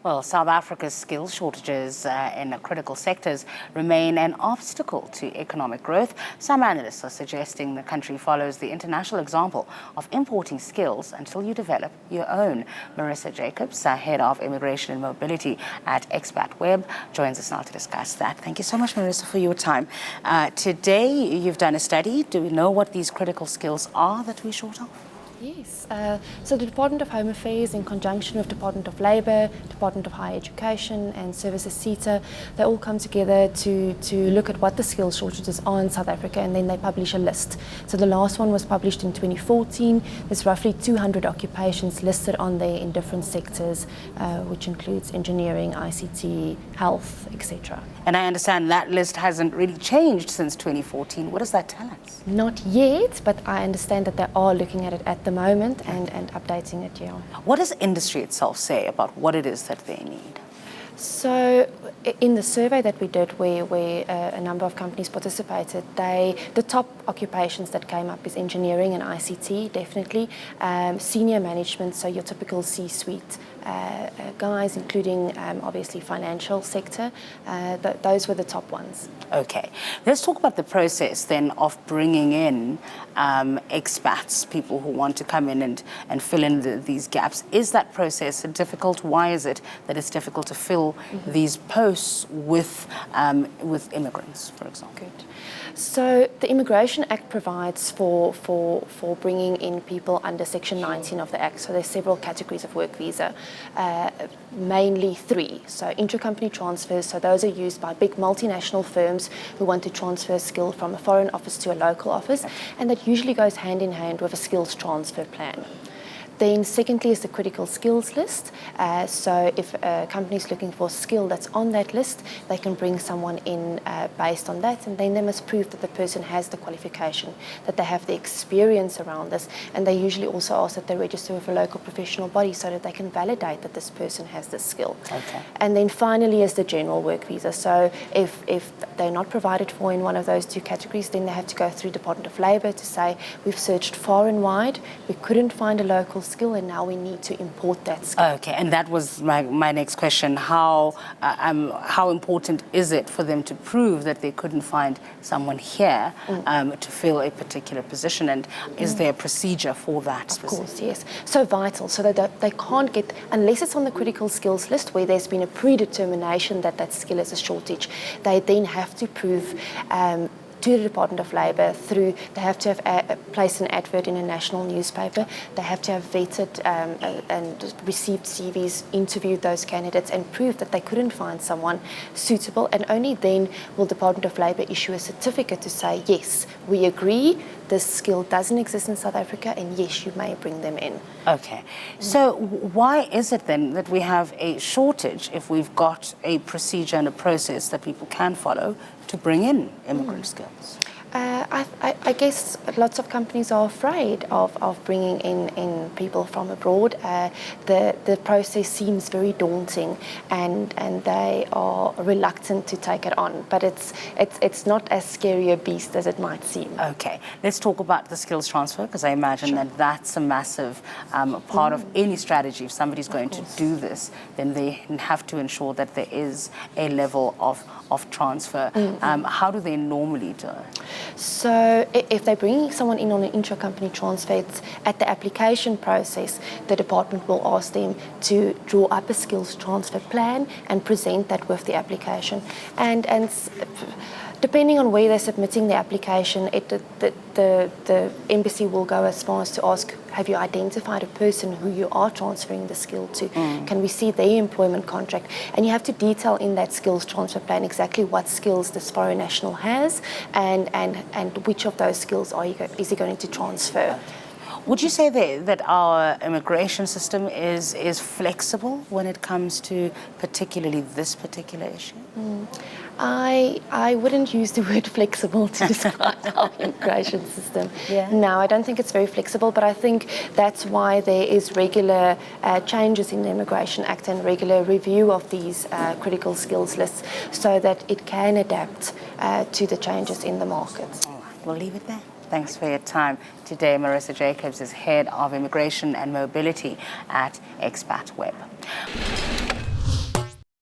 Well, South Africa's skills shortages in critical sectors remain an obstacle to economic growth. Some analysts are suggesting the country follows the international example of importing skills until you develop your own. Marisa Jacobs, head of immigration and mobility at Expat Web, joins us now to discuss that. Thank you so much, Marisa, for your time. Today, you've done a study. Do we know what these critical skills are that we're short of? Yes, so the Department of Home Affairs, in conjunction with Department of Labour, Department of Higher Education and Services SETA, they all come together to look at what the skills shortages are in South Africa, and then they publish a list. So the last one was published in 2014. There's roughly 200 occupations listed on there in different sectors, which includes engineering, ICT, health, etc. And I understand that list hasn't really changed since 2014. What does that tell us? Not yet, but I understand that they are looking at it at the moment and updating it, yeah. What does industry itself say about what it is that they need? So in the survey that we did where a number of companies participated, the top occupations that came up is engineering and ICT, definitely. Senior management, so your typical C-suite guys, including obviously financial sector. Those were the top ones. Okay, let's talk about the process then of bringing in expats, people who want to come in and fill in these gaps. Is that process difficult? Why is it that it's difficult to fill these posts with immigrants, for example? Good. So the Immigration Act provides for bringing in people under Section 19 of the Act. So there's several categories of work visa, mainly three. So intra-company transfers, so those are used by big multinational firms who want to transfer skill from a foreign office to a local office, and that usually goes hand in hand with a skills transfer plan. Then secondly is the critical skills list. So if a company is looking for a skill that's on that list, they can bring someone in based on that, and then they must prove that the person has the qualification, that they have the experience around this, and they usually also ask that they register with a local professional body so that they can validate that this person has this skill. Okay. And then finally is the general work visa. So if they're not provided for in one of those two categories, then they have to go through Department of Labour to say, we've searched far and wide, we couldn't find a local skill, and now we need to import that skill. Okay, and that was my next question. How important is it for them to prove that they couldn't find someone here to fill a particular position, and is there a procedure for that? Of course, yes. So vital, so that they can't get, unless it's on the critical skills list where there's been a predetermination that that skill is a shortage, they then have to prove to the Department of Labour they have to have placed an advert in a national newspaper, they have to have vetted and received CVs, interviewed those candidates and proved that they couldn't find someone suitable, and only then will the Department of Labour issue a certificate to say, yes, we agree, this skill doesn't exist in South Africa, and yes, you may bring them in. Okay, so why is it then that we have a shortage if we've got a procedure and a process that people can follow to bring in immigrant skills? I guess lots of companies are afraid of bringing in people from abroad. The process seems very daunting, and they are reluctant to take it on. But it's not as scary a beast as it might seem. Okay, let's talk about the skills transfer, because I imagine that that's a massive part of any strategy. If somebody's going to do this, then they have to ensure that there is a level of transfer. How do they normally do it? So if they're bringing someone in on an intra-company transfer, it's at the application process, the department will ask them to draw up a skills transfer plan and present that with the application. And depending on where they're submitting the application, the embassy will go as far as to ask, have you identified a person who you are transferring the skill to? Can we see their employment contract? And you have to detail in that skills transfer plan exactly what skills this foreign national has and which of those skills is he going to transfer. Would you say that our immigration system is flexible when it comes to particularly this particular issue? I wouldn't use the word flexible to describe our immigration system. Yeah. No, I don't think it's very flexible, but I think that's why there is regular changes in the Immigration Act and regular review of these critical skills lists so that it can adapt to the changes in the market. All right, we'll leave it there. Thanks for your time. Today, Marisa Jacobs is Head of Immigration and Mobility at Expat Web.